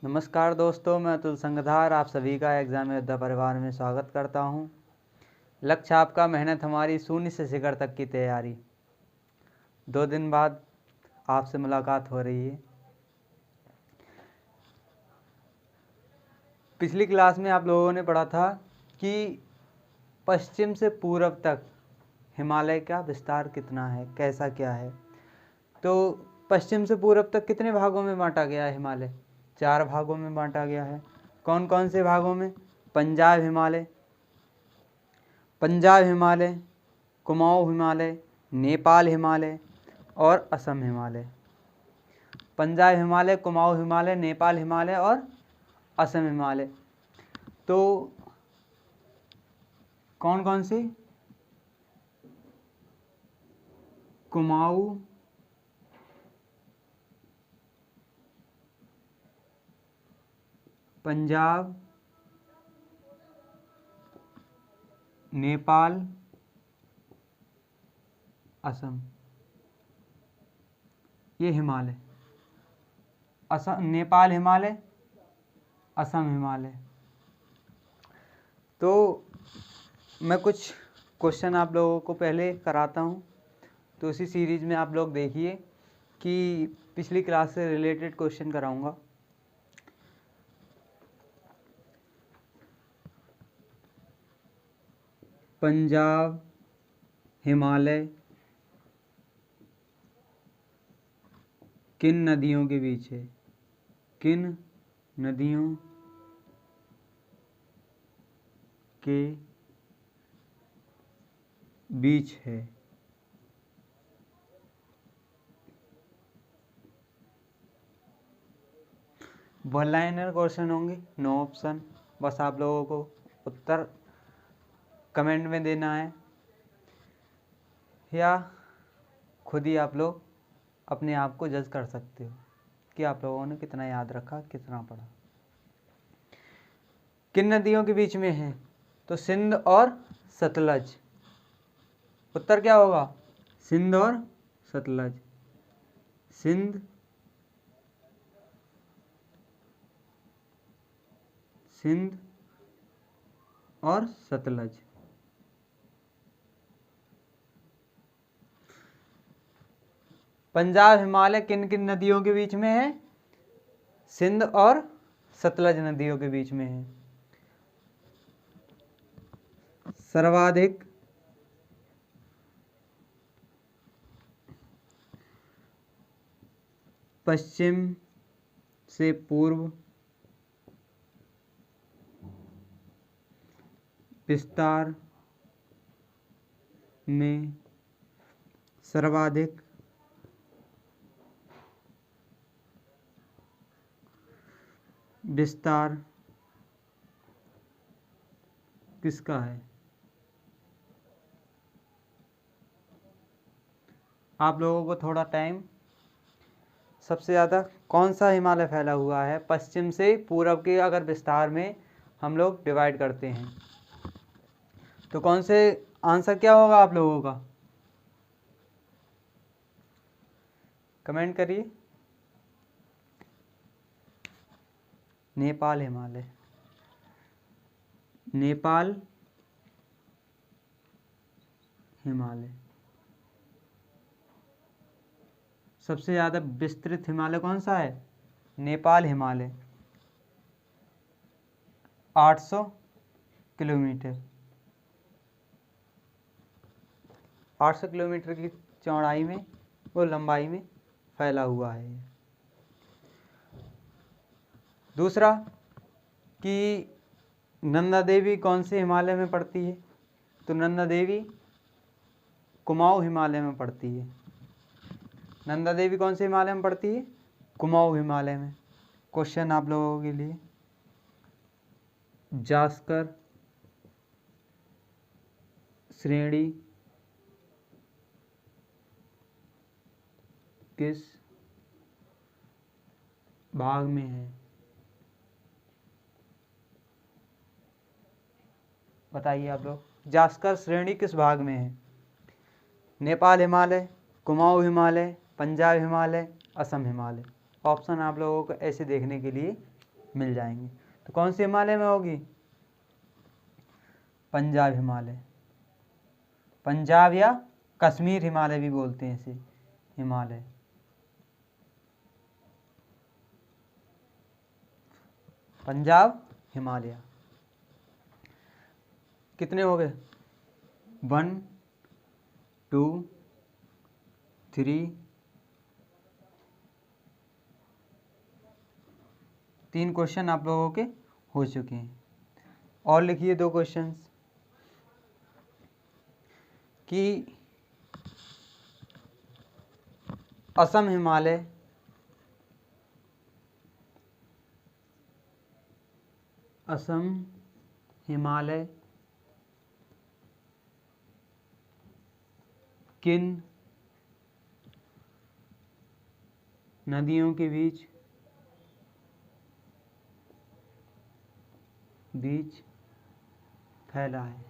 नमस्कार दोस्तों, मैं अतुल संगधार आप सभी का एग्जाम योद्धा परिवार में स्वागत करता हूं। लक्ष्य आपका, मेहनत हमारी, शून्य से शिखर तक की तैयारी। 2 दिन बाद आपसे मुलाकात हो रही है। पिछली क्लास में आप लोगों ने पढ़ा था कि पश्चिम से पूर्व तक हिमालय का विस्तार कितना है, कैसा क्या है। तो पश्चिम से पूर्व तक कितने भागों में बांटा गया है हिमालय? 4 भागों में बांटा गया है। कौन कौन से भागों में? पंजाब हिमालय, कुमाऊं हिमालय, नेपाल हिमालय और असम हिमालय। पंजाब हिमालय, कुमाऊं हिमालय, नेपाल हिमालय और असम हिमालय। तो कौन कौन सी? कुमाऊं, पंजाब, नेपाल, असम, ये हिमालय। असम, नेपाल हिमालय, असम हिमालय। तो मैं कुछ क्वेश्चन आप लोगों को पहले कराता हूँ, तो उसी सीरीज में आप लोग देखिए कि पिछली क्लास से रिलेटेड क्वेश्चन कराऊंगा। पंजाब हिमालय किन नदियों के बीच है? किन नदियों के बीच है? वन लाइनर क्वेश्चन होंगे, नो ऑप्शन। बस आप लोगों को उत्तर कमेंट में देना है या खुद ही आप लोग अपने आप को जज कर सकते हो कि आप लोगों ने कितना याद रखा, कितना पढ़ा। किन नदियों के बीच में है? तो सिंध और सतलज। उत्तर क्या होगा? सिंध और सतलज। सिंध, सिंध और सतलज। पंजाब हिमालय किन किन नदियों के बीच में है? सिंध और सतलज नदियों के बीच में है। सर्वाधिक पश्चिम से पूर्व विस्तार में सर्वाधिक विस्तार किसका है? आप लोगों को थोड़ा टाइम। सबसे ज़्यादा कौन सा हिमालय फैला हुआ है? पश्चिम से पूर्व के अगर विस्तार में हम लोग डिवाइड करते हैं तो कौन से आंसर क्या होगा आप लोगों का? कमेंट करिए। नेपाल हिमालय। नेपाल हिमालय सबसे ज़्यादा विस्तृत हिमालय कौन सा है? नेपाल हिमालय। 800 किलोमीटर, 800 किलोमीटर की चौड़ाई में वो लंबाई में फैला हुआ है। दूसरा कि नंदा देवी कौन से हिमालय में पड़ती है? तो नंदा देवी कुमाऊं हिमालय में पड़ती है। नंदा देवी कौन से हिमालय में पड़ती है? कुमाऊं हिमालय में। क्वेश्चन आप लोगों के लिए, जास्कर श्रेणी किस भाग में है? बताइए आप लोग, जास्कर श्रेणी किस भाग में है? नेपाल हिमालय, कुमाऊं हिमालय, पंजाब हिमालय, असम हिमालय। ऑप्शन आप लोगों को ऐसे देखने के लिए मिल जाएंगे। तो कौन से हिमालय में होगी? पंजाब हिमालय, पंजाब या कश्मीर हिमालय भी बोलते हैं इसे, हिमालय। पंजाब हिमालय। कितने हो गए? 1 2 3 3 क्वेश्चन आप लोगों के हो चुके हैं। और लिखिए 2 क्वेश्चंस कि असम हिमालय किन नदियों के बीच फैला है?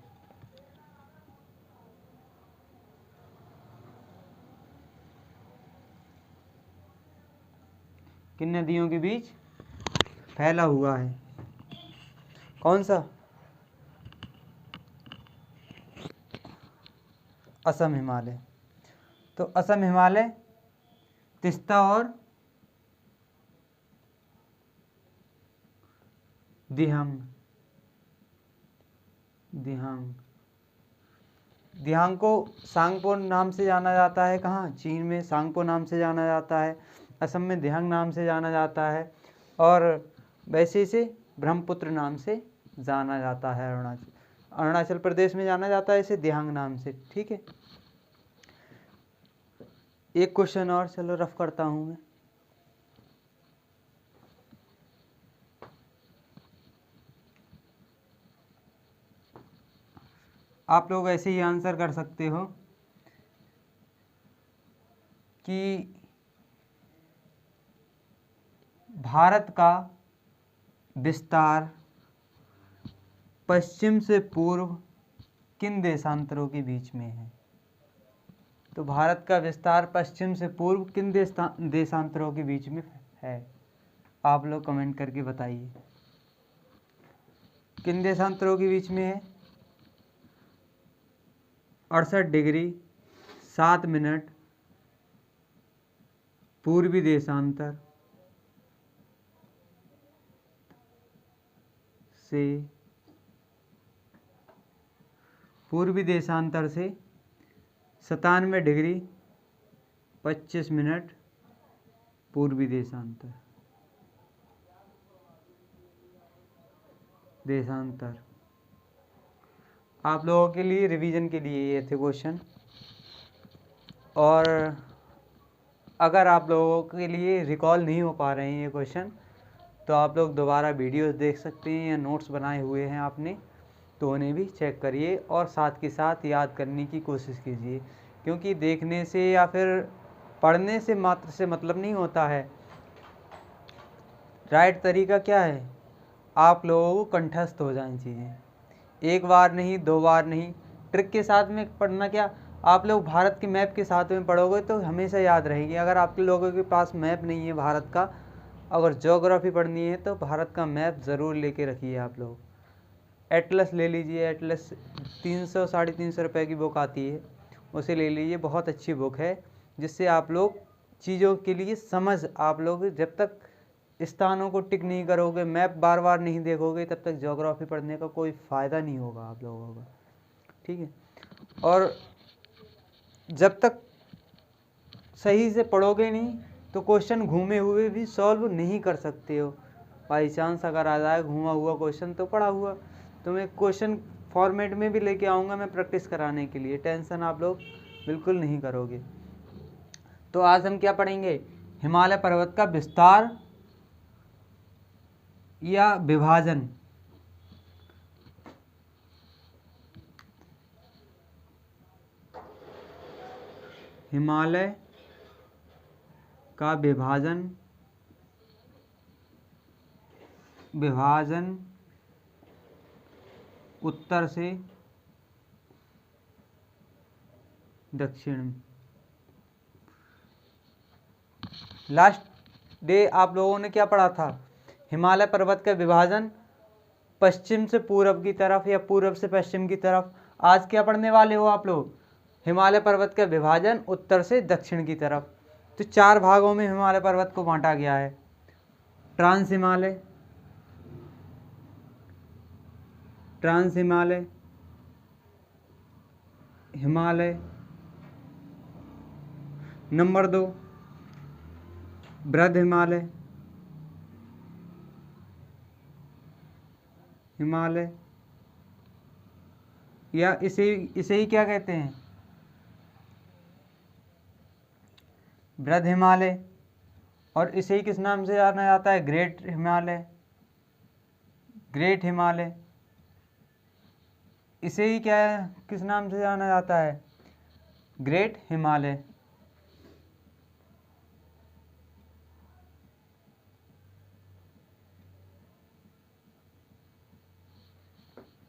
किन नदियों के बीच फैला हुआ है? कौन सा? असम हिमालय। तो असम हिमालय तीस्ता और दिहांग को सांगपो नाम से जाना जाता है। कहाँ? चीन में सांगपो नाम से जाना जाता है। असम में दिहांग नाम से जाना जाता है। और वैसे इसे ब्रह्मपुत्र नाम से जाना जाता है। अरुणाचल प्रदेश में जाना जाता है इसे दिहांग नाम से। ठीक है। एक क्वेश्चन और चलो रफ करता हूँ मैं। आप लोग ऐसे ही आंसर कर सकते हो कि भारत का विस्तार पश्चिम से पूर्व किन देशांतरों के बीच में है? तो भारत का विस्तार पश्चिम से पूर्व किन देशांतरों के बीच में है? आप लोग कमेंट करके बताइए किन देशांतरों के बीच में है? 68 डिग्री 7 मिनट पूर्वी देशांतर से 97 डिग्री 25 मिनट पूर्वी देशांतर। आप लोगों के लिए रिवीजन के लिए ये थे क्वेश्चन। और अगर आप लोगों के लिए रिकॉल नहीं हो पा रहे हैं ये क्वेश्चन, तो आप लोग दोबारा वीडियोस देख सकते हैं या नोट्स बनाए हुए हैं आपने, तो उन्हें भी चेक करिए और साथ के साथ याद करने की कोशिश कीजिए। क्योंकि देखने से या फिर पढ़ने से मात्र से मतलब नहीं होता है। राइट तरीका क्या है? आप लोगों को कंठस्थ हो जाएं चीज़ें, एक बार नहीं 2 बार नहीं, ट्रिक के साथ में पढ़ना। क्या आप लोग भारत के मैप के साथ में पढ़ोगे तो हमेशा याद रहेगी। अगर आपके लोगों के पास मैप नहीं है भारत का, अगर ज्योग्राफी पढ़नी है तो भारत का मैप ज़रूर लेके रखिए। आप लोग एटलस ले लीजिए। एटलस 300 350 रुपये की बुक आती है, उसे ले लीजिए। बहुत अच्छी बुक है, जिससे आप लोग चीज़ों के लिए समझ, आप लोग जब तक स्थानों को टिक नहीं करोगे, मैप बार बार नहीं देखोगे, तब तक ज्योग्राफी पढ़ने का कोई फ़ायदा नहीं होगा आप लोगों का। ठीक है। और जब तक सही से पढ़ोगे नहीं तो क्वेश्चन घूमे हुए भी सॉल्व नहीं कर सकते हो। बाई चांस अगर आ जाए घूमा हुआ क्वेश्चन तो पढ़ा हुआ, तो मैं क्वेश्चन फॉर्मेट में भी लेके आऊँगा मैं प्रैक्टिस कराने के लिए। टेंशन आप लोग बिल्कुल नहीं करोगे। तो आज हम क्या पढ़ेंगे? हिमालय पर्वत का विस्तार या विभाजन। हिमालय का विभाजन उत्तर से दक्षिण। लास्ट डे आप लोगों ने क्या पढ़ा था हिमालय पर्वत का विभाजन पश्चिम से पूर्व की तरफ या पूर्व से पश्चिम की तरफ। आज क्या पढ़ने वाले हो आप लोग? हिमालय पर्वत का विभाजन उत्तर से दक्षिण की तरफ। तो 4 भागों में हिमालय पर्वत को बांटा गया है। Trans Himalaya, trans Himalaya, Himalaya. Number 2 बृहद हिमालय, हिमालय, या इसे ही क्या कहते हैं? बृहद हिमालय। और इसे ही किस नाम से जाना जाता है? Great Himalaya, great Himalaya. इसे ही क्या है, किस नाम से जाना जाता है? Great Himalaya.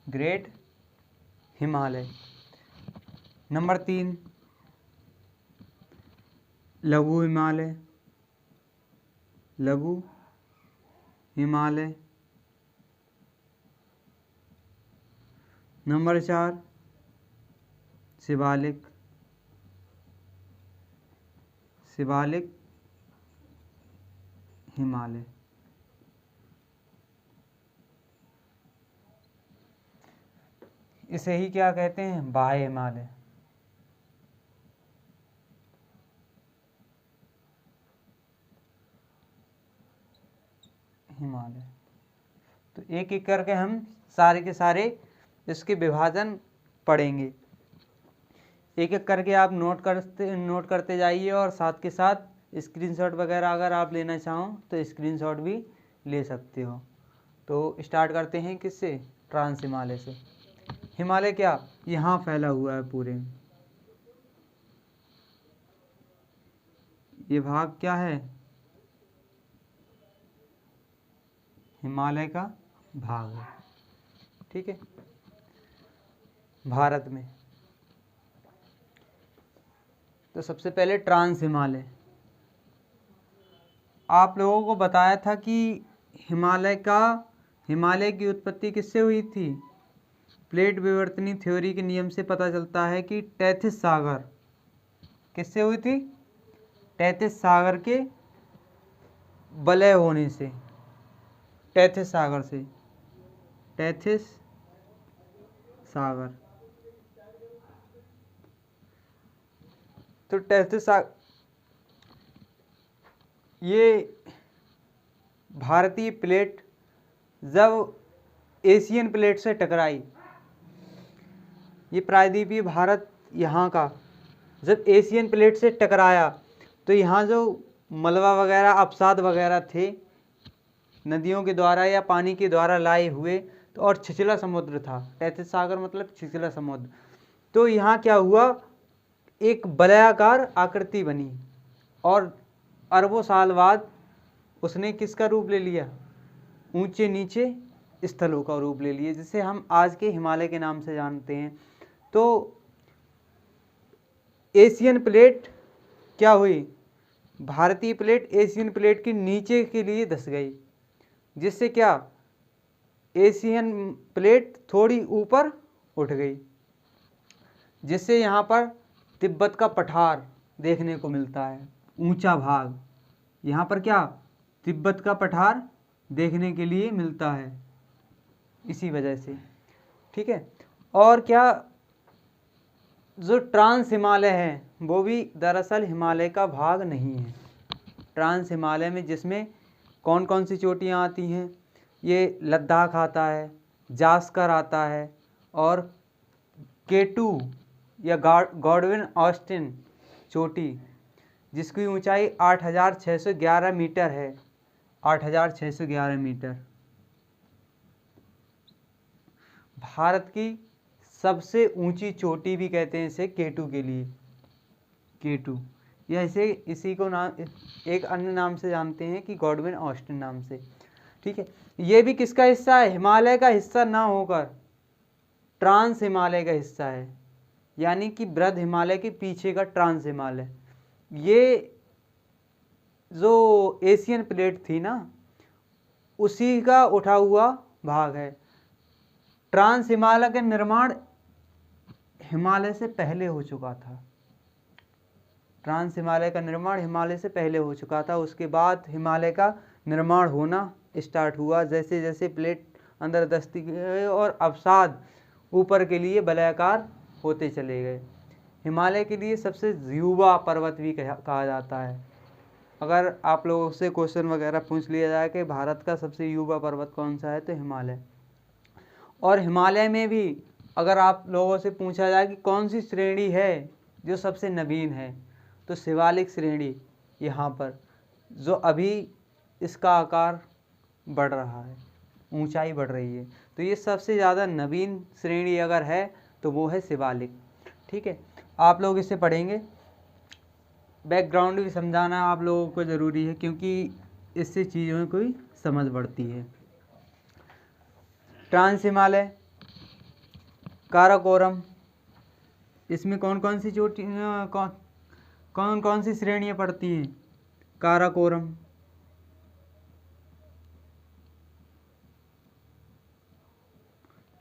Great Himalaya. Number 3 लघु हिमालय, लघु हिमालय। नंबर 4 शिवालिक, शिवालिक हिमालय। इसे ही क्या कहते हैं? बाह्य हिमालय। हिमालय। तो एक एक करके हम सारे के सारे इसके विभाजन पढ़ेंगे। एक एक करके आप नोट करते जाइए और साथ के साथ स्क्रीनशॉट वगैरह अगर आप लेना चाहो तो स्क्रीनशॉट भी ले सकते हो। तो स्टार्ट करते हैं किससे? ट्रांस हिमालय से। हिमालय क्या यहाँ फैला हुआ है पूरे। ये भाग क्या है? हिमालय का भाग है। ठीक है, भारत में। तो सबसे पहले ट्रांस हिमालय। आप लोगों को बताया था कि हिमालय की उत्पत्ति किससे हुई थी? प्लेट विवर्तनी थ्योरी के नियम से पता चलता है कि टेथिस सागर किससे हुई थी? टेथिस सागर के वलय होने से, टेथिस सागर से, टेथिस सागर। तो टेथिस सागर ये भारतीय प्लेट जब एशियन प्लेट से टकराई, ये प्रायद्वीपीय भारत यहाँ का जब एशियन प्लेट से टकराया तो यहाँ जो मलबा वगैरह अवसाद वगैरह थे नदियों के द्वारा या पानी के द्वारा लाए हुए, तो और छिछला समुद्र था। टेथिस सागर मतलब छिछला समुद्र। तो यहाँ क्या हुआ, एक वलयाकार आकृति बनी और अरबों साल बाद उसने किसका रूप ले लिया? ऊंचे नीचे स्थलों का रूप ले लिए, जिसे हम आज के हिमालय के नाम से जानते हैं। तो एशियन प्लेट क्या हुई? भारतीय प्लेट एशियन प्लेट के नीचे के लिए धंस गई, जिससे क्या एशियन प्लेट थोड़ी ऊपर उठ गई, जिससे यहाँ पर तिब्बत का पठार देखने को मिलता है, ऊंचा भाग। यहाँ पर क्या तिब्बत का पठार देखने के लिए मिलता है, इसी वजह से। ठीक है, और क्या जो ट्रांस हिमालय है वो भी दरअसल हिमालय का भाग नहीं है। ट्रांस हिमालय में जिसमें कौन कौन सी चोटियाँ आती हैं? ये लद्दाख आता है, जास्कर आता है, और केटू या गॉडविन ऑस्टिन चोटी, जिसकी ऊंचाई 8,611 मीटर है। 8,611 मीटर भारत की सबसे ऊंची चोटी भी कहते हैं इसे, केटू के लिए। केटू, या इसी को नाम एक अन्य नाम से जानते हैं कि गॉडविन ऑस्टिन नाम से। ठीक है, ये भी किसका हिस्सा है? हिमालय का हिस्सा ना होकर ट्रांस हिमालय का हिस्सा है, यानी कि बृहद हिमालय के पीछे का ट्रांस हिमालय। ये जो एशियन प्लेट थी ना, उसी का उठा हुआ भाग है। ट्रांस हिमालय का निर्माण हिमालय से पहले हो चुका था। ट्रांस हिमालय का निर्माण हिमालय से पहले हो चुका था। उसके बाद हिमालय का निर्माण होना स्टार्ट हुआ, जैसे जैसे प्लेट अंदर दस्तती गए और अवसाद ऊपर के लिए वलयाकार होते चले गए। हिमालय के लिए सबसे युवा पर्वत भी कहा जाता है। अगर आप लोगों से क्वेश्चन वगैरह पूछ लिया जाए कि भारत का सबसे युवा पर्वत कौन सा है, तो हिमालय। और हिमालय में भी अगर आप लोगों से पूछा जाए कि कौन सी श्रेणी है जो सबसे नवीन है, तो शिवालिक श्रेणी यहाँ पर, जो अभी इसका आकार बढ़ रहा है, ऊंचाई बढ़ रही है, तो ये सबसे ज़्यादा नवीन श्रेणी अगर है तो वो है शिवालिक। ठीक है, आप लोग इसे पढ़ेंगे। बैकग्राउंड भी समझाना आप लोगों को ज़रूरी है, क्योंकि इससे चीज़ों की समझ बढ़ती है। ट्रांस हिमालय, काराकोरम, इसमें कौन कौन सी चोटी कौन कौन सी श्रेणियाँ पड़ती हैं? काराकोरम,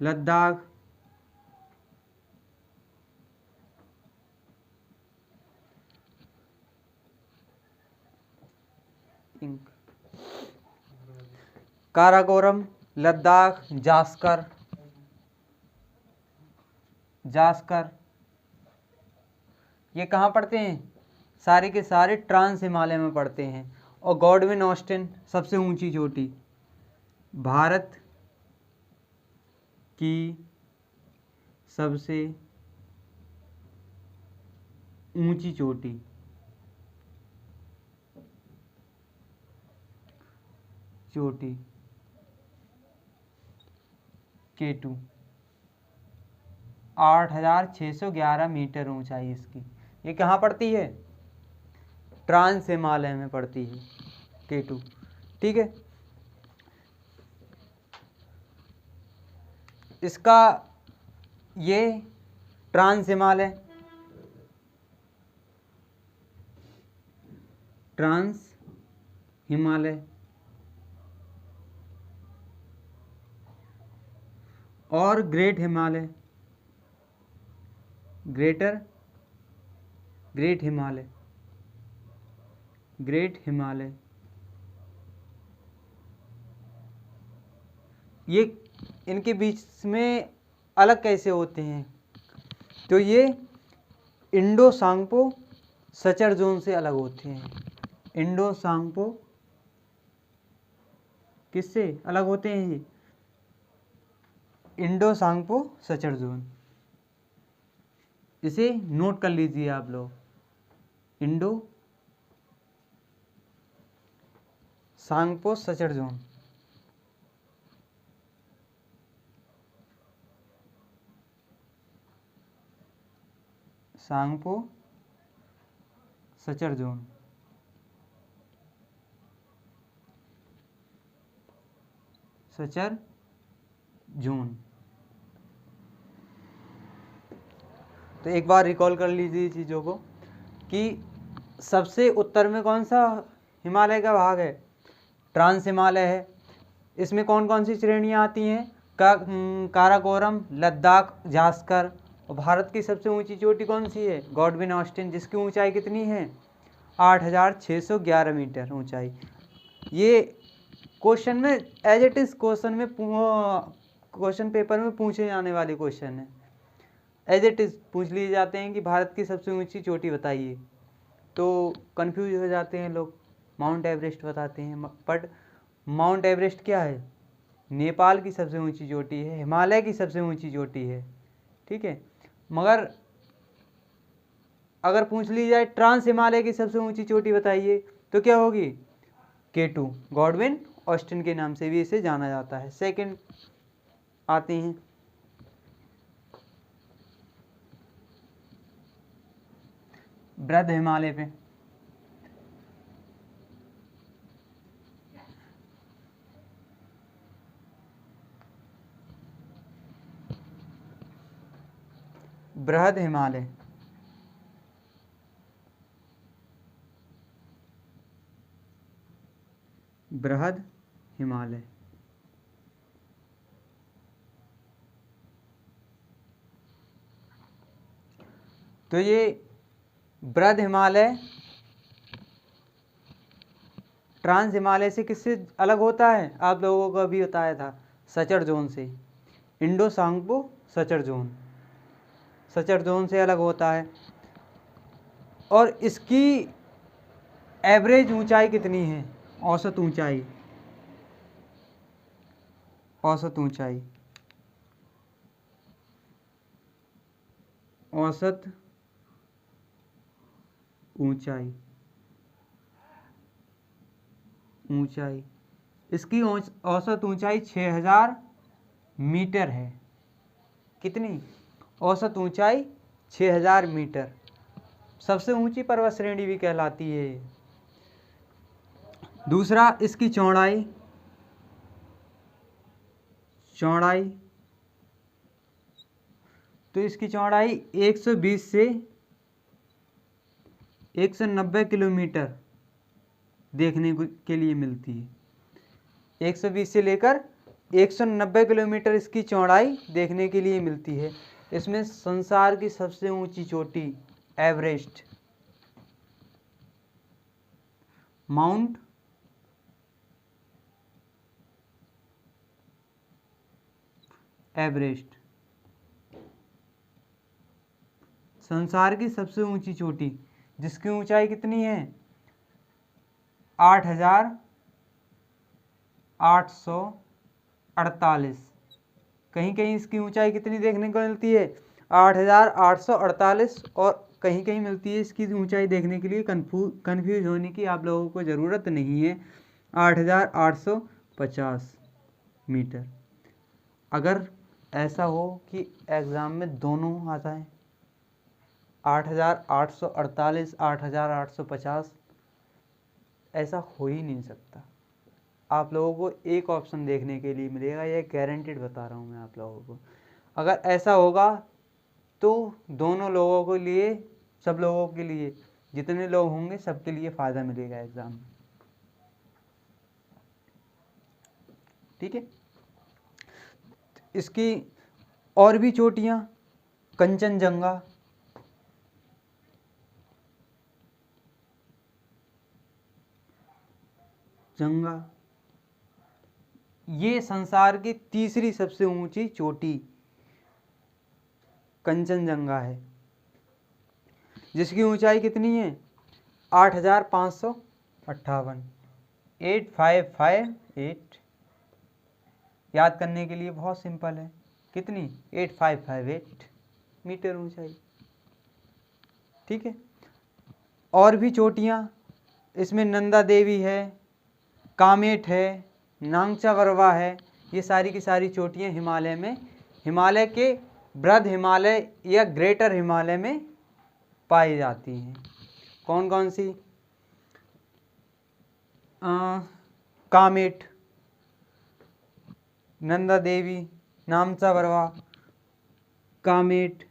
लद्दाख, काराकोरम, लद्दाख, जास्कर, ये कहाँ पड़ते हैं? सारे के सारे ट्रांस हिमालय में पड़ते हैं। और गॉडविन ऑस्टिन सबसे ऊंची चोटी, भारत की सबसे ऊंची चोटी, K2, 8,611 मीटर ऊंचाई इसकी। ये कहाँ पड़ती है? ट्रांस हिमालय में पड़ती है K2। ठीक है, इसका ये ट्रांस हिमालय, और ग्रेट हिमालय, ग्रेट हिमालय, ये इनके बीच में अलग कैसे होते हैं? तो ये इंडो सांगपो सचर जोन से अलग होते हैं। इंडो सांगपो किससे अलग होते हैं? ये इंडो सांगपो सचर जोन, इसे नोट कर लीजिए आप लोग। Indo Tsangpo suture zone, Tsangpo suture zone, तो एक बार रिकॉल कर लीजिए चीज़ों को कि सबसे उत्तर में कौन सा हिमालय का भाग है? ट्रांस हिमालय है। इसमें कौन कौन सी श्रेणियाँ आती हैं? काराकोरम, लद्दाख, जास्कर। और भारत की सबसे ऊंची चोटी कौन सी है? गॉडविन ऑस्टिन, जिसकी ऊंचाई कितनी है? 8,611 मीटर ऊंचाई। ये क्वेश्चन में as it is question paper में पूछे जाने वाले क्वेश्चन है। एज इट इज पूछ लिए जाते हैं कि भारत की सबसे ऊंची चोटी बताइए, तो कंफ्यूज हो जाते हैं लोग, माउंट एवरेस्ट बताते हैं। बट माउंट एवरेस्ट क्या है? नेपाल की सबसे ऊंची चोटी है, हिमालय की सबसे ऊंची चोटी है। ठीक है, मगर अगर पूछ ली जाए ट्रांस हिमालय की सबसे ऊंची चोटी बताइए, तो क्या होगी? K2, गॉडविन ऑस्टिन के नाम से भी इसे जाना जाता है। सेकंड आते हैं बृहद हिमालय पे। बृहद हिमालय, बृहद हिमालय। तो ये बृहद हिमालय ट्रांस हिमालय से किससे अलग होता है? आप लोगों को अभी बताया था, सचर जोन से। इंडो सांगपो सचर जोन से अलग होता है। और इसकी एवरेज ऊंचाई कितनी है? औसत ऊंचाई, औसत ऊंचाई, औसत ऊंचाई, ऊंचाई इसकी औसत ऊंचाई 6000 मीटर है। कितनी? औसत ऊंचाई 6000 मीटर। सबसे ऊंची पर्वत श्रेणी भी कहलाती है। दूसरा, इसकी चौड़ाई, चौड़ाई तो इसकी चौड़ाई 120 से 190 किलोमीटर देखने के लिए मिलती है। 120 से लेकर 190 किलोमीटर इसकी चौड़ाई देखने के लिए मिलती है। इसमें संसार की सबसे ऊंची चोटी एवरेस्ट, माउंट एवरेस्ट, संसार की सबसे ऊंची चोटी, जिसकी ऊंचाई कितनी है? 8848। कहीं कहीं इसकी ऊंचाई कितनी देखने को मिलती है? 8848। और कहीं कहीं मिलती है इसकी ऊंचाई देखने के लिए कंफ्यूज होने की आप लोगों को ज़रूरत नहीं है, 8850 मीटर। अगर ऐसा हो कि एग्ज़ाम में दोनों आ जाए, 8848, 8850, ऐसा हो ही नहीं सकता। आप लोगों को एक ऑप्शन देखने के लिए मिलेगा, यह गारंटेड बता रहा हूँ मैं आप लोगों को। अगर ऐसा होगा तो दोनों लोगों के लिए, सब लोगों के लिए, जितने लोग होंगे सबके लिए फ़ायदा मिलेगा एग्ज़ाम में। ठीक है। इसकी और भी चोटियाँ, कंचनजंगा, ये संसार की तीसरी सबसे ऊंची चोटी कंचनजंगा है, जिसकी ऊंचाई कितनी है? 8558, 8558। याद करने के लिए बहुत सिंपल है। कितनी? 8558 मीटर ऊंचाई। ठीक है। और भी चोटियाँ, इसमें नंदा देवी है, कामेट है, नांगचा बरवा है। ये सारी की सारी चोटियाँ हिमालय में, हिमालय के बृहद हिमालय या ग्रेटर हिमालय में पाई जाती हैं। कौन कौन सी? कामेट, नंदा देवी, नामचा बरवा, कामेट,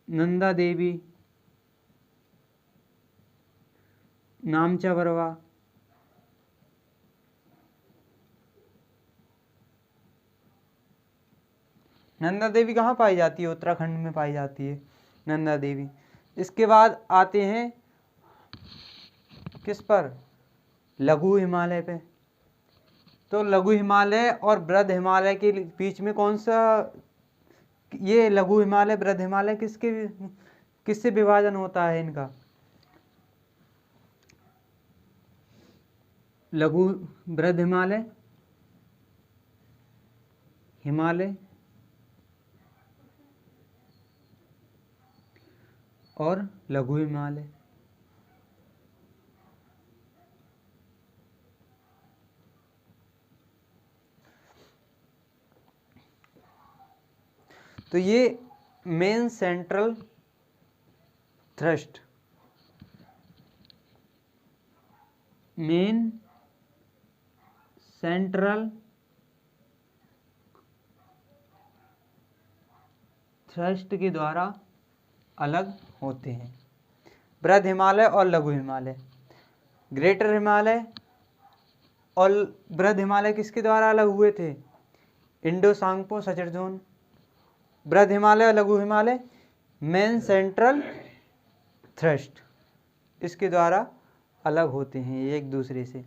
नंदा देवी, नामचा बरवा, नंदा देवी कहाँ पाई जाती है? उत्तराखंड में पाई जाती है नंदा देवी। इसके बाद आते हैं किस पर? लघु हिमालय पे। तो लघु हिमालय और बृहद हिमालय के बीच में कौन सा, ये लघु हिमालय बृहद हिमालय किससे विभाजन होता है इनका? लघु बृहद हिमालय, हिमालय और लघु हिमालय। तो ये main central thrust, main central thrust के द्वारा अलग होते हैं, बृहद हिमालय और लघु हिमालय। ग्रेटर हिमालय और बृहद हिमालय किसके द्वारा अलग हुए थे? Indo Tsangpo suture zone. बृहद हिमालय और लघु हिमालय मेन सेंट्रल थ्रस्ट, इसके द्वारा अलग होते हैं ये एक दूसरे से।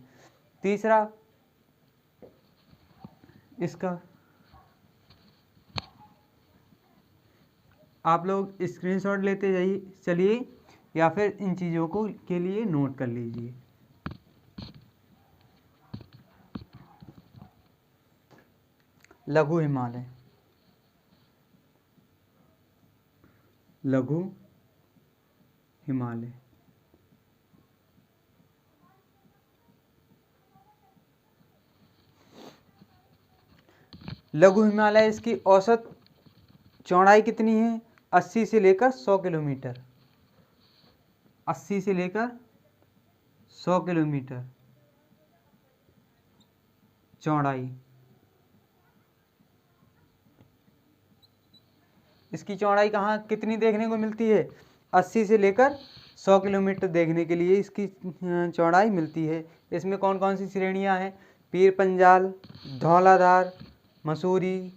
तीसरा इसका आप लोग स्क्रीनशॉट लेते जाइए चलिए, या फिर इन चीज़ों को के लिए नोट कर लीजिए। लघु हिमालय, लघु हिमालय, लघु हिमालय इसकी औसत चौड़ाई कितनी है? 80 से लेकर 100 किलोमीटर, 80 से लेकर 100 किलोमीटर चौड़ाई। इसकी चौड़ाई कहाँ कितनी देखने को मिलती है? 80 से लेकर 100 किलोमीटर देखने के लिए इसकी चौड़ाई मिलती है। इसमें कौन कौन सी श्रेणियाँ हैं? पीर पंजाल, धौलाधार, मसूरी,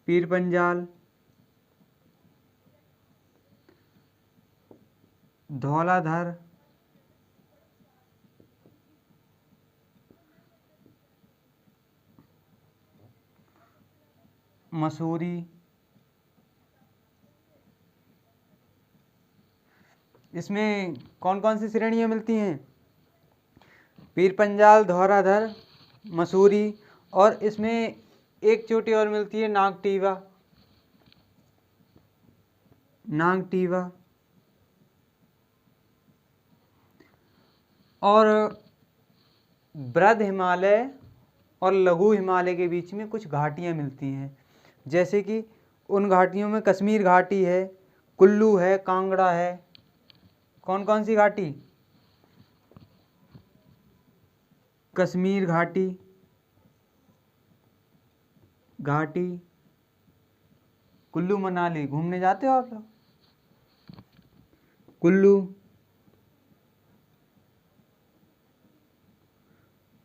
पीर पंजाल, धौलाधार, मसूरी, इसमें कौन कौन सी श्रेणियाँ मिलती हैं? पीर पंजाल, धौलाधार, मसूरी, और इसमें एक चोटी और मिलती है नागटीवा, नागटीवा। और बृहद हिमालय और लघु हिमालय के बीच में कुछ घाटियाँ मिलती हैं, जैसे कि उन घाटियों में कश्मीर घाटी है, कुल्लू है, कांगड़ा है। कौन कौन सी घाटी? कश्मीर घाटी, कुल्लू मनाली घूमने जाते हो आप लोग? कुल्लू,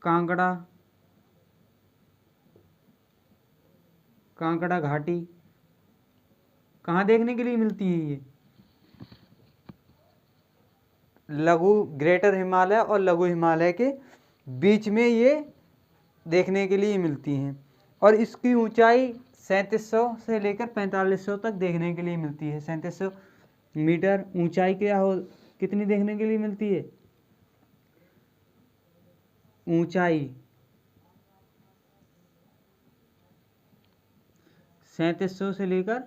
कांगड़ा, कांगड़ा घाटी कहाँ देखने के लिए मिलती है? ये लघु ग्रेटर हिमालय और लघु हिमालय के बीच में ये देखने के लिए मिलती हैं, और इसकी ऊंचाई 3700 से लेकर 4500 तक देखने के लिए मिलती है। 3700 मीटर ऊंचाई क्या हो कितनी देखने के लिए मिलती है? ऊंचाई 3700 से लेकर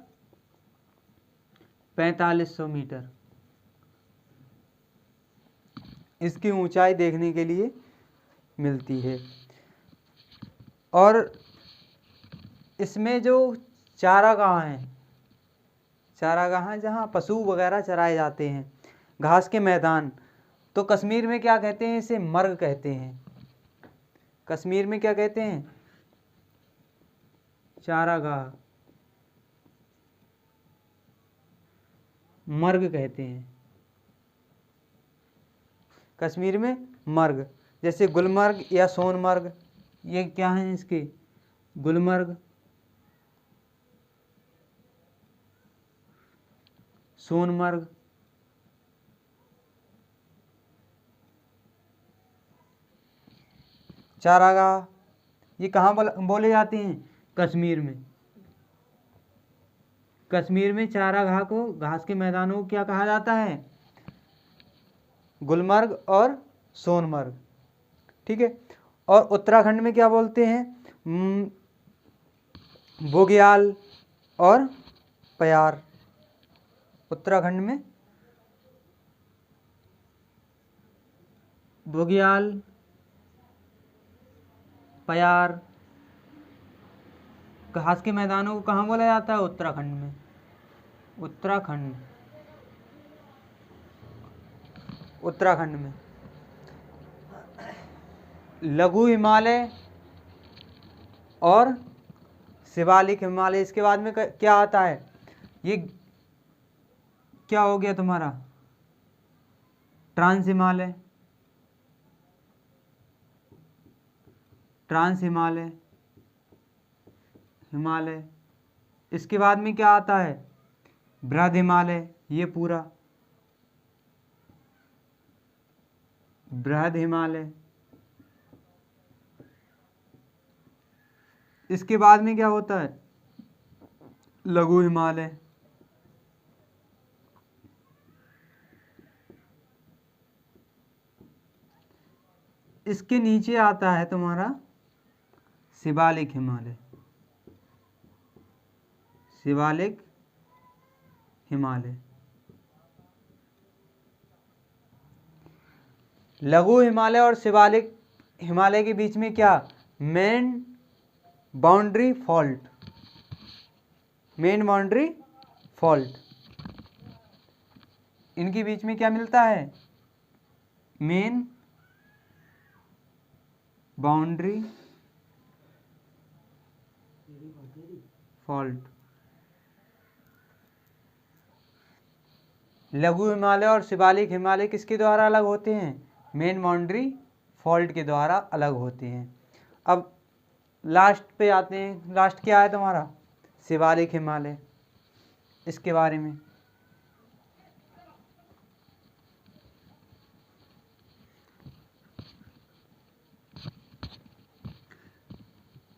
4500 मीटर इसकी ऊंचाई देखने के लिए मिलती है। और इसमें जो चारागाह हैं, चारागाह हैं जहाँ पशु वगैरह चराए जाते हैं, घास के मैदान, तो कश्मीर में क्या कहते हैं? इसे मर्ग कहते हैं। कश्मीर में क्या कहते हैं? चारागाह, मर्ग कहते हैं। कश्मीर में मर्ग, जैसे गुलमर्ग या सोनमर्ग, ये क्या हैं इसके? गुलमर्ग, सोनमर्ग। चारागाह ये कहाँ बोले जाते हैं? कश्मीर में। कश्मीर में चारागाह को, घास के मैदानों को क्या कहा जाता है? गुलमर्ग और सोनमर्ग। ठीक है। और उत्तराखंड में क्या बोलते हैं? बुग्याल और प्यार। उत्तराखंड में बुग्याल, प्यार, घास के मैदानों को कहाँ बोला जाता है? उत्तराखंड में। उत्तराखंड, उत्तराखंड में। लघु हिमालय और शिवालिक हिमालय, इसके बाद में क्या आता है? ये क्या हो गया तुम्हारा? Trans Himalaya, trans Himalaya, Himalaya. इसके बाद में क्या आता है, बृहद हिमालय, ये पूरा बृहद हिमालय। इसके बाद में क्या होता है, लघु हिमालय। इसके नीचे आता है तुम्हारा शिवालिक हिमालय, शिवालिक हिमालय। लघु हिमालय और शिवालिक हिमालय के बीच में क्या, main boundary fault, main boundary fault. इनके बीच में क्या मिलता है, मेन बाउंड्री फॉल्ट। लघु हिमालय और शिवालिक हिमालय किसके द्वारा अलग होते हैं, मेन बाउंड्री फॉल्ट के द्वारा अलग होते हैं। अब लास्ट पे आते हैं, लास्ट क्या है तुम्हारा, शिवालिक हिमालय। इसके बारे में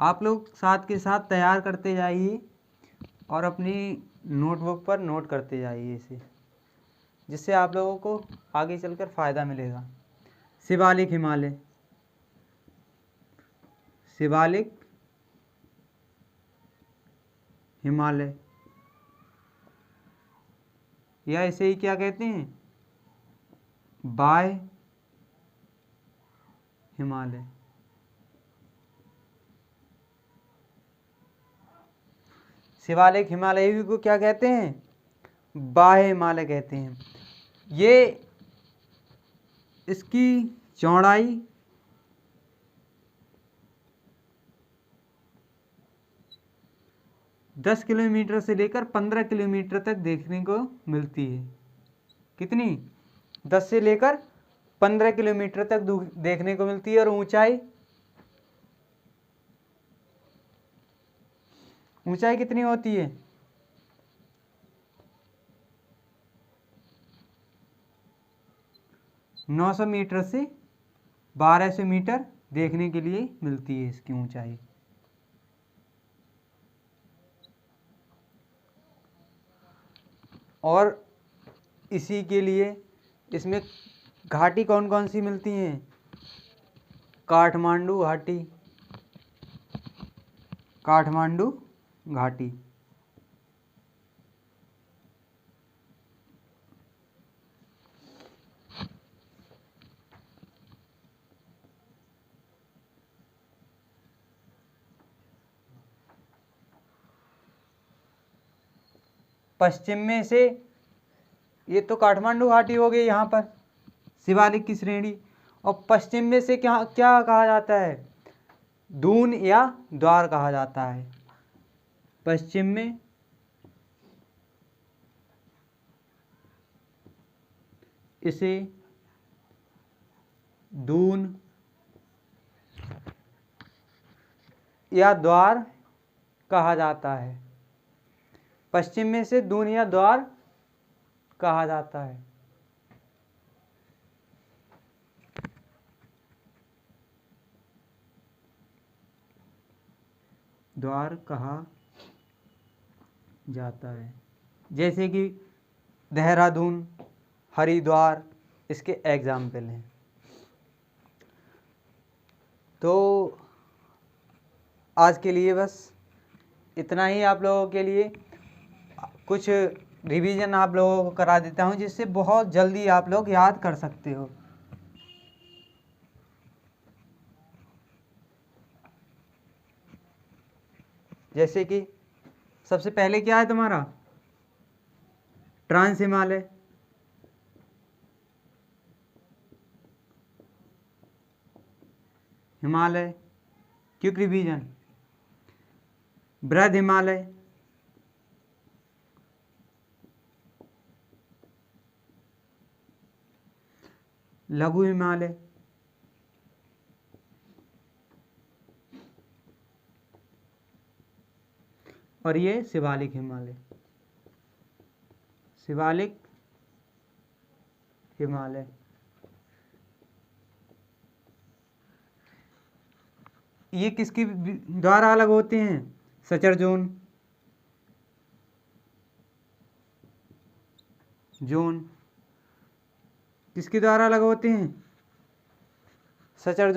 आप लोग साथ के साथ तैयार करते जाइए और अपनी नोटबुक पर नोट करते जाइए इसे, जिससे आप लोगों को आगे चलकर फ़ायदा मिलेगा। शिवालिक हिमालय, शिवालिक हिमालय, या इसे ही क्या कहते हैं, बाह्य हिमालय। शिवालिक हिमालय को क्या कहते हैं, बाह्य हिमालय कहते हैं। ये इसकी चौड़ाई 10 किलोमीटर से लेकर 15 किलोमीटर तक देखने को मिलती है। कितनी, 10 से लेकर 15 किलोमीटर तक देखने को मिलती है। और ऊंचाई, ऊंचाई कितनी होती है, 900 मीटर से 1200 मीटर देखने के लिए मिलती है इसकी ऊंचाई। और इसी के लिए इसमें घाटी कौन कौन सी मिलती हैं, काठमांडू घाटी, काठमांडू घाटी। पश्चिम में से, ये तो काठमांडू घाटी हो गई यहाँ पर शिवालिक की श्रेणी, और पश्चिम में से क्या क्या कहा जाता है, दून या द्वार कहा जाता है। पश्चिम में इसे दून या द्वार कहा जाता है, पश्चिम में से दून या द्वार कहा जाता है। द्वार कहा जाता है, जैसे कि देहरादून, हरिद्वार इसके एग्जाम्पल हैं। तो आज के लिए बस इतना ही, आप लोगों के लिए कुछ रिवीजन आप लोगों को करा देता हूँ, जिससे बहुत जल्दी आप लोग याद कर सकते हो। जैसे कि सबसे पहले क्या है तुम्हारा, trans Himalaya, Himalaya quick revision, बृहद हिमालय, लघु हिमालय, और ये शिवालिक हिमालय, शिवालिक हिमालय। ये किसके द्वारा अलग होते हैं? सचर जोन, किसके द्वारा अलग होते हैं? सचर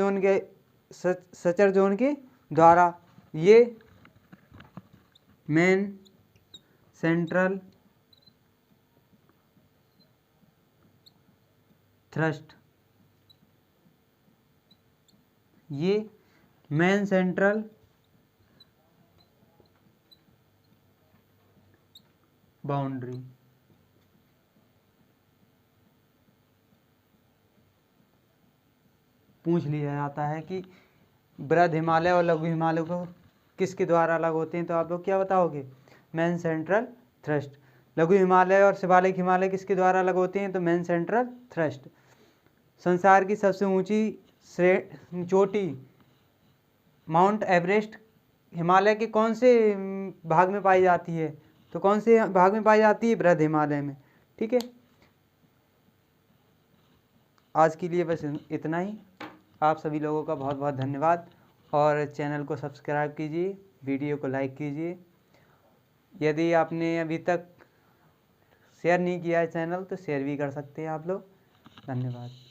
जोन के द्वारा। ये मेन सेंट्रल थ्रस्ट, ये मेन सेंट्रल बाउंड्री। पूछ लिया जाता है कि वृहद हिमालय और लघु हिमालय को किसके द्वारा अलग होते हैं, तो आप लोग क्या बताओगे? Main central thrust. लघु हिमालय और शिवालिक हिमालय किसके द्वारा अलग होते हैं? तो मेन सेंट्रल थ्रस्ट। संसार की सबसे ऊंची चोटी माउंट एवरेस्ट हिमालय के कौन से भाग में पाई जाती है? तो कौन से भाग में पाई जाती है? वृहद हिमालय में। ठीक है, आज के लिए बस इतना ही। आप सभी लोगों का बहुत बहुत धन्यवाद, और चैनल को सब्सक्राइब कीजिए, वीडियो को लाइक कीजिए। यदि आपने अभी तक शेयर नहीं किया है चैनल, तो शेयर भी कर सकते हैं आप लोग। धन्यवाद।